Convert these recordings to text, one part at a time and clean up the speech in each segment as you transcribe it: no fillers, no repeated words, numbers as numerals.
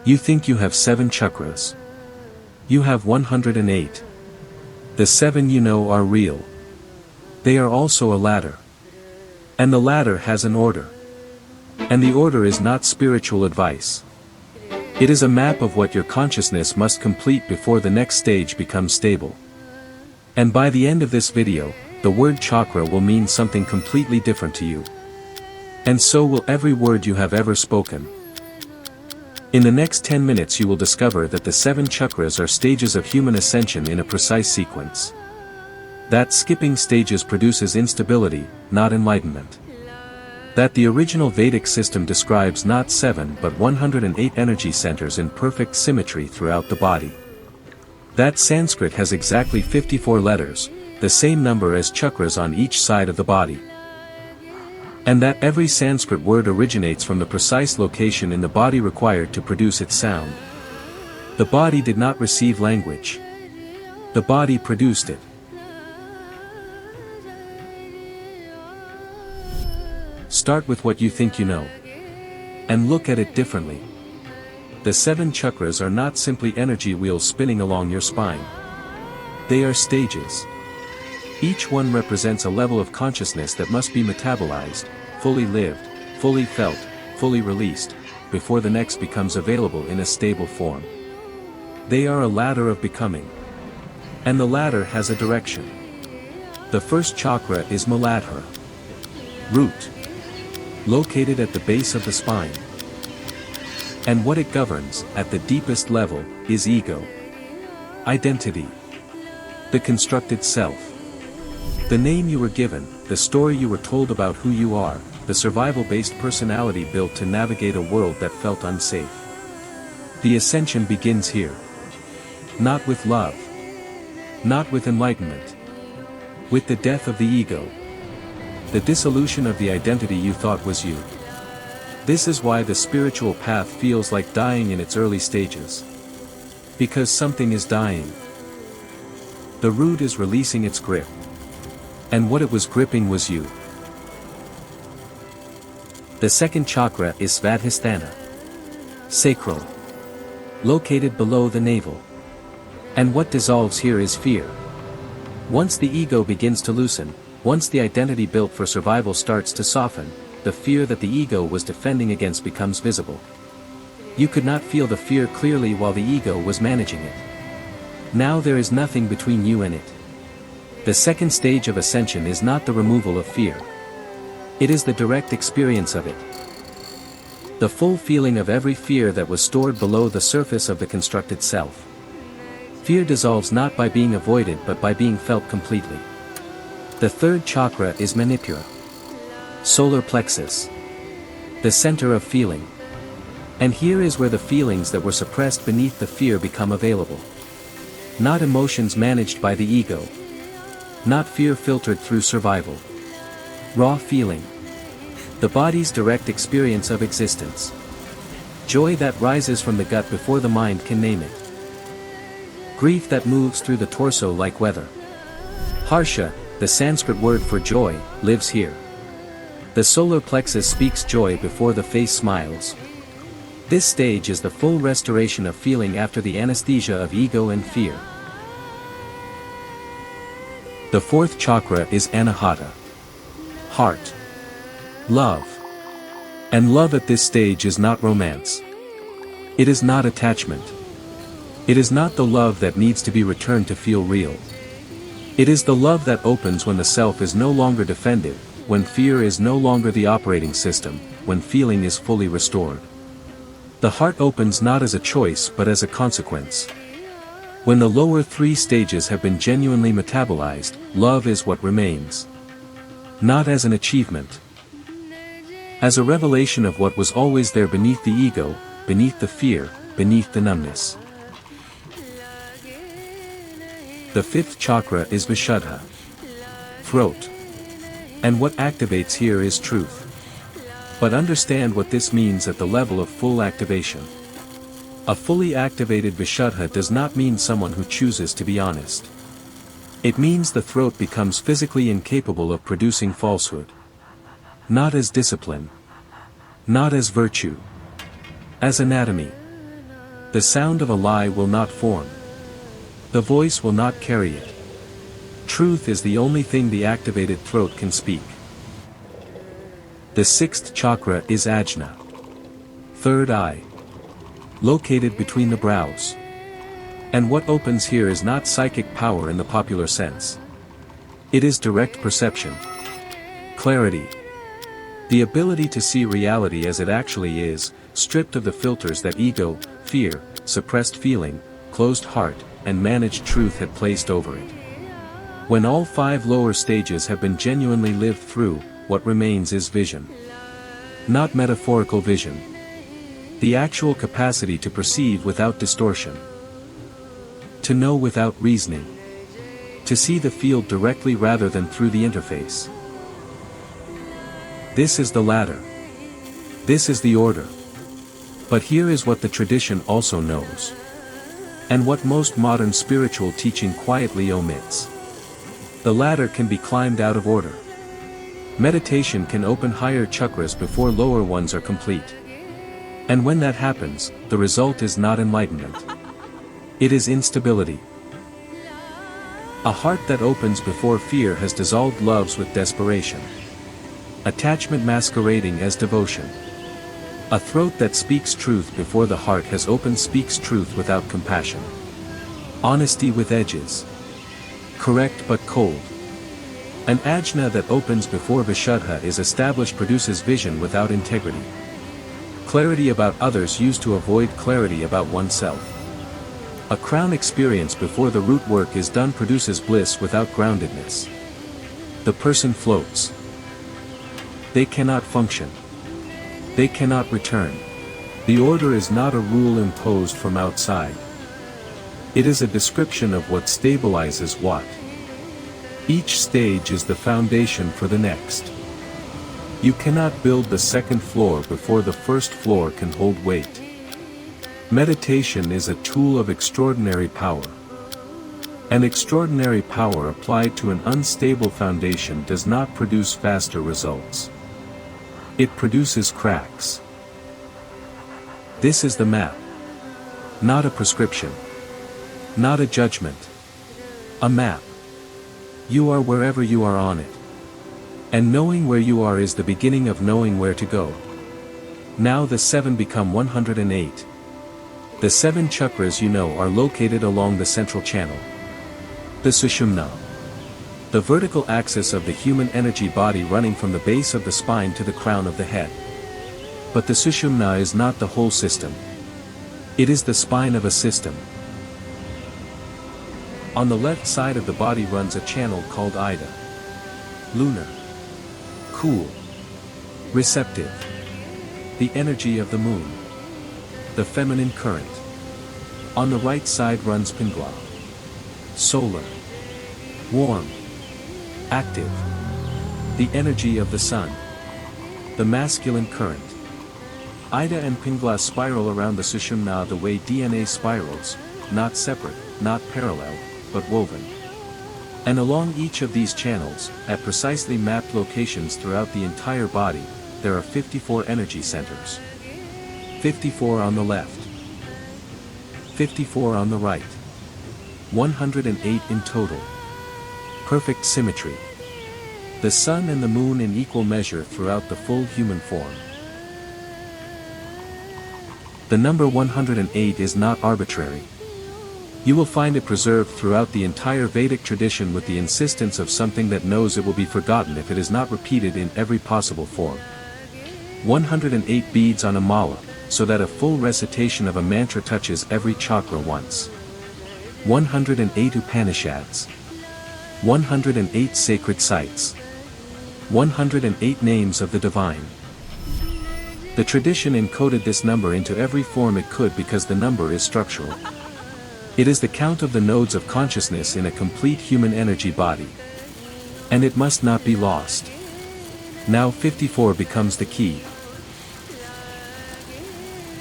You think you have 7 chakras. You have 108. The 7 you know are real. They are also a ladder. And the ladder has an order. And the order is not spiritual advice. It is a map of what your consciousness must complete before the next stage becomes stable. And by the end of this video, the word chakra will mean something completely different to you. And so will every word you have ever spoken. In the next 10 minutes you will discover that the 7 chakras are stages of human ascension in a precise sequence. That skipping stages produces instability, not enlightenment. That the original Vedic system describes not 7 but 108 energy centers in perfect symmetry throughout the body. That Sanskrit has exactly 54 letters, the same number as chakras on each side of the body. And that every Sanskrit word originates from the precise location in the body required to produce its sound. The body did not receive language. The body produced it. Start with what you think you know. And look at it differently. The 7 chakras are not simply energy wheels spinning along your spine. They are stages. Each one represents a level of consciousness that must be metabolized, fully lived, fully felt, fully released, before the next becomes available in a stable form. They are a ladder of becoming. And the ladder has a direction. The first chakra is Muladhara. Root. Located at the base of the spine. And what it governs, at the deepest level, is ego. Identity. The constructed self. The name you were given, the story you were told about who you are, the survival-based personality built to navigate a world that felt unsafe. The ascension begins here. Not with love. Not with enlightenment. With the death of the ego. The dissolution of the identity you thought was you. This is why the spiritual path feels like dying in its early stages. Because something is dying. The root is releasing its grip. And what it was gripping was you. The second chakra is Svadhisthana. Sacral. Located below the navel. And what dissolves here is fear. Once the ego begins to loosen, once the identity built for survival starts to soften, the fear that the ego was defending against becomes visible. You could not feel the fear clearly while the ego was managing it. Now there is nothing between you and it. The second stage of ascension is not the removal of fear. It is the direct experience of it. The full feeling of every fear that was stored below the surface of the constructed self. Fear dissolves not by being avoided but by being felt completely. The third chakra is Manipura. Solar plexus. The center of feeling. And here is where the feelings that were suppressed beneath the fear become available. Not emotions managed by the ego. Not fear filtered through survival. Raw feeling. The body's direct experience of existence. Joy that rises from the gut before the mind can name it. Grief that moves through the torso like weather. Harsha, the Sanskrit word for joy, lives here. The solar plexus speaks joy before the face smiles. This stage is the full restoration of feeling after the anesthesia of ego and fear. The fourth chakra is Anahata. Heart. Love. And love at this stage is not romance. It is not attachment. It is not the love that needs to be returned to feel real. It is the love that opens when the self is no longer defended, when fear is no longer the operating system, when feeling is fully restored. The heart opens not as a choice but as a consequence. When the lower 3 stages have been genuinely metabolized, love is what remains. Not as an achievement. As a revelation of what was always there beneath the ego, beneath the fear, beneath the numbness. The fifth chakra is Vishuddha. Throat. And what activates here is truth. But understand what this means at the level of full activation. A fully activated Vishuddha does not mean someone who chooses to be honest. It means the throat becomes physically incapable of producing falsehood. Not as discipline. Not as virtue. As anatomy. The sound of a lie will not form. The voice will not carry it. Truth is the only thing the activated throat can speak. The sixth chakra is Ajna. Third eye. Located between the brows. And what opens here is not psychic power in the popular sense. It is direct perception. Clarity. The ability to see reality as it actually is, stripped of the filters that ego, fear, suppressed feeling, closed heart, and managed truth had placed over it. When all 5 lower stages have been genuinely lived through, what remains is vision. Not metaphorical vision. The actual capacity to perceive without distortion. To know without reasoning. To see the field directly rather than through the interface. This is the ladder. This is the order. But here is what the tradition also knows. And what most modern spiritual teaching quietly omits. The ladder can be climbed out of order. Meditation can open higher chakras before lower ones are complete. And when that happens, the result is not enlightenment. It is instability. A heart that opens before fear has dissolved loves with desperation. Attachment masquerading as devotion. A throat that speaks truth before the heart has opened speaks truth without compassion. Honesty with edges. Correct but cold. An ajna that opens before vishuddha is established produces vision without integrity. Clarity about others used to avoid clarity about oneself. A crown experience before the root work is done produces bliss without groundedness. The person floats. They cannot function. They cannot return. The order is not a rule imposed from outside. It is a description of what stabilizes what. Each stage is the foundation for the next. You cannot build the second floor before the first floor can hold weight. Meditation is a tool of extraordinary power. An extraordinary power applied to an unstable foundation does not produce faster results. It produces cracks. This is the map. Not a prescription. Not a judgment. A map. You are wherever you are on it. And knowing where you are is the beginning of knowing where to go. Now the 7 become 108. The 7 chakras you know are located along the central channel. The Sushumna. The vertical axis of the human energy body running from the base of the spine to the crown of the head. But the Sushumna is not the whole system. It is the spine of a system. On the left side of the body runs a channel called Ida. Lunar. Cool. Receptive. The energy of the moon. The feminine current. On the right side runs Pingala. Solar. Warm. Active. The energy of the sun. The masculine current. Ida and Pingala spiral around the Sushumna the way DNA spirals, not separate, not parallel, but woven. And along each of these channels, at precisely mapped locations throughout the entire body, there are 54 energy centers. 54 on the left. 54 on the right. 108 in total. Perfect symmetry. The sun and the moon in equal measure throughout the full human form. The number 108 is not arbitrary. You will find it preserved throughout the entire Vedic tradition with the insistence of something that knows it will be forgotten if it is not repeated in every possible form. 108 beads on a mala, so that a full recitation of a mantra touches every chakra once. 108 Upanishads. 108 sacred sites. 108 names of the divine. The tradition encoded this number into every form it could because the number is structural. It is the count of the nodes of consciousness in a complete human energy body. And it must not be lost. Now 54 becomes the key.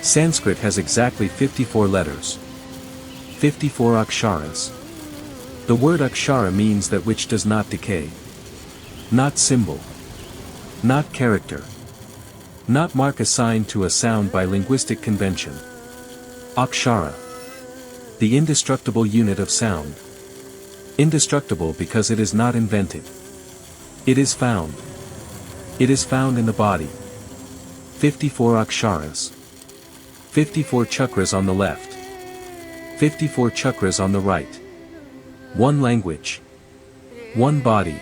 Sanskrit has exactly 54 letters. 54 aksharas. The word akshara means that which does not decay. Not symbol. Not character. Not mark assigned to a sound by linguistic convention. Akshara. The indestructible unit of sound. Indestructible because it is not invented. It is found. It is found in the body. 54 aksharas. 54 chakras on the left. 54 chakras on the right. One language. One body.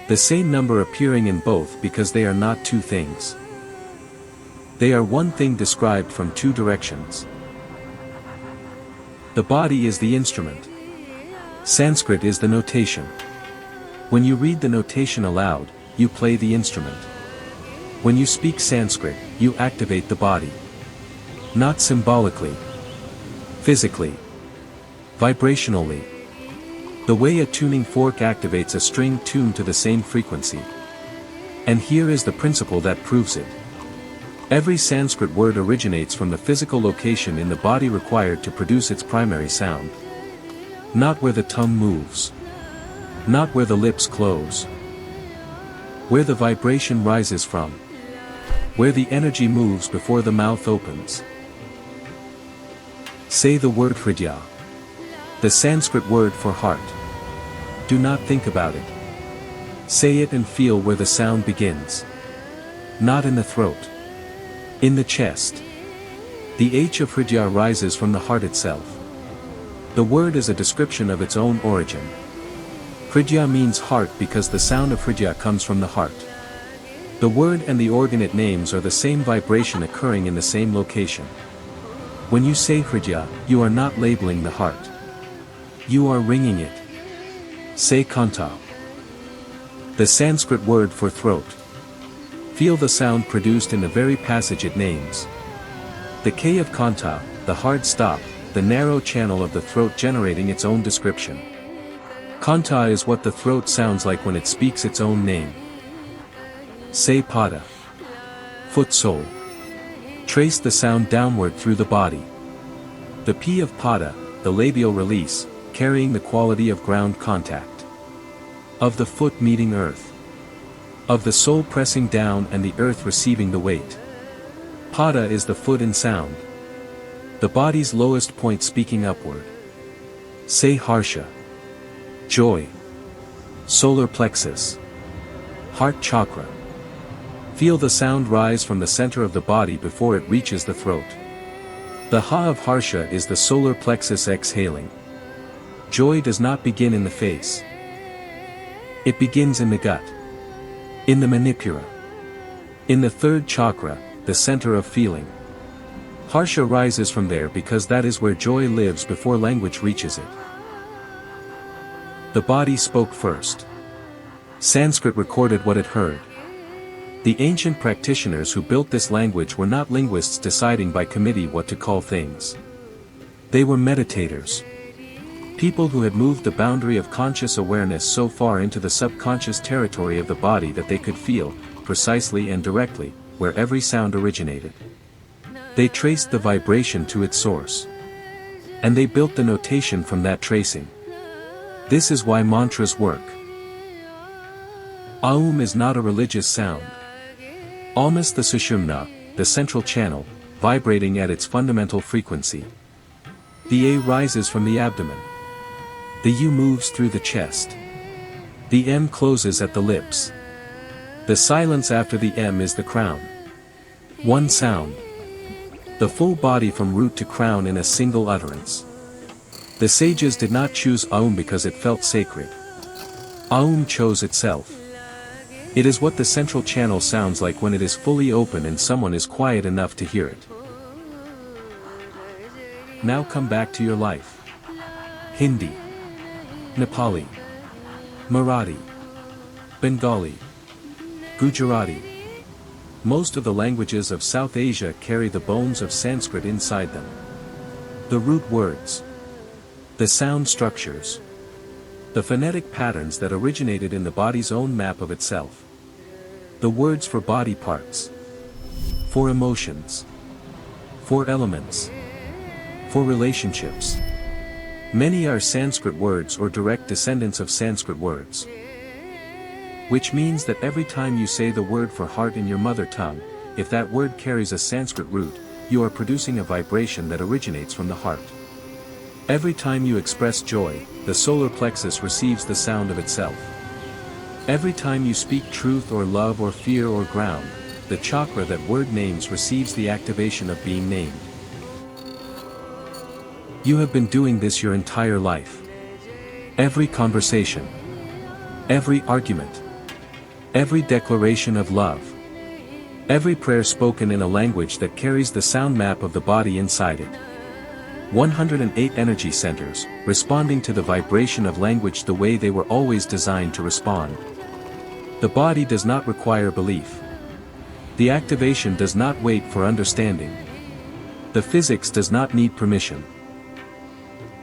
The same number appearing in both because they are not two things. They are one thing described from two directions. The body is the instrument. Sanskrit is the notation. When you read the notation aloud, you play the instrument. When you speak Sanskrit, you activate the body. Not symbolically. Physically. Vibrationally. The way a tuning fork activates a string tuned to the same frequency. And here is the principle that proves it. Every Sanskrit word originates from the physical location in the body required to produce its primary sound. Not where the tongue moves. Not where the lips close. Where the vibration rises from. Where the energy moves before the mouth opens. Say the word Hridaya. The Sanskrit word for heart. Do not think about it. Say it and feel where the sound begins. Not in the throat. In the chest. The H of Hridaya rises from the heart itself. The word is a description of its own origin. Hridaya means heart because the sound of Hridaya comes from the heart. The word and the organate names are the same vibration occurring in the same location. When you say Hridaya, you are not labeling the heart. You are ringing it. Say Kanta. The Sanskrit word for throat. Feel the sound produced in the very passage it names. The K of Kanta, the hard stop, the narrow channel of the throat generating its own description. Kanta is what the throat sounds like when it speaks its own name. Say Pada. Foot sole. Trace the sound downward through the body. The P of Pada, the labial release, carrying the quality of ground contact. Of the foot meeting earth. Of the sole pressing down and the earth receiving the weight. Pada is the foot in sound. The body's lowest point speaking upward. Say Harsha. Joy. Solar plexus. Heart chakra. Feel the sound rise from the center of the body before it reaches the throat. The Ha of Harsha is the solar plexus exhaling. Joy does not begin in the face. It begins in the gut. In the Manipura. In the third chakra, the center of feeling. Harsha rises from there because that is where joy lives before language reaches it. The body spoke first. Sanskrit recorded what it heard. The ancient practitioners who built this language were not linguists deciding by committee what to call things. They were meditators. People who had moved the boundary of conscious awareness so far into the subconscious territory of the body that they could feel, precisely and directly, where every sound originated. They traced the vibration to its source. And they built the notation from that tracing. This is why mantras work. Aum is not a religious sound. Aum is the sushumna, the central channel, vibrating at its fundamental frequency. The A rises from the abdomen. The U moves through the chest. The M closes at the lips. The silence after the M is the crown. One sound. The full body from root to crown in a single utterance. The sages did not choose Aum because it felt sacred. Aum chose itself. It is what the central channel sounds like when it is fully open and someone is quiet enough to hear it. Now come back to your life. Hindi. Nepali. Marathi. Bengali. Gujarati. Most of the languages of South Asia carry the bones of Sanskrit inside them. The root words. The sound structures. The phonetic patterns that originated in the body's own map of itself. The words for body parts. For emotions. For elements. For relationships. Many are Sanskrit words or direct descendants of Sanskrit words. Which means that every time you say the word for heart in your mother tongue, if that word carries a Sanskrit root, you are producing a vibration that originates from the heart. Every time you express joy, the solar plexus receives the sound of itself. Every time you speak truth or love or fear or ground, the chakra that word names receives the activation of being named. You have been doing this your entire life. Every conversation, every argument, every declaration of love, every prayer spoken in a language that carries the sound map of the body inside it. 108 energy centers, responding to the vibration of language the way they were always designed to respond. The body does not require belief. The activation does not wait for understanding. The physics does not need permission.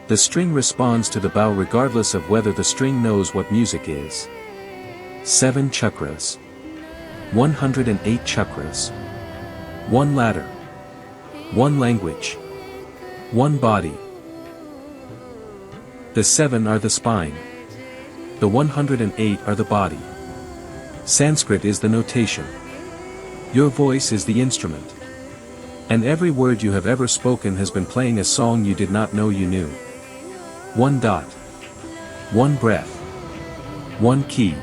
The string responds to the bow regardless of whether the string knows what music is. 7 chakras. 108 chakras. 1 ladder. 1 language. 1 body. The 7 are the spine. The 108 are the body. Sanskrit is the notation. Your voice is the instrument. And every word you have ever spoken has been playing a song you did not know you knew. 1 dot. 1 breath. 1 key.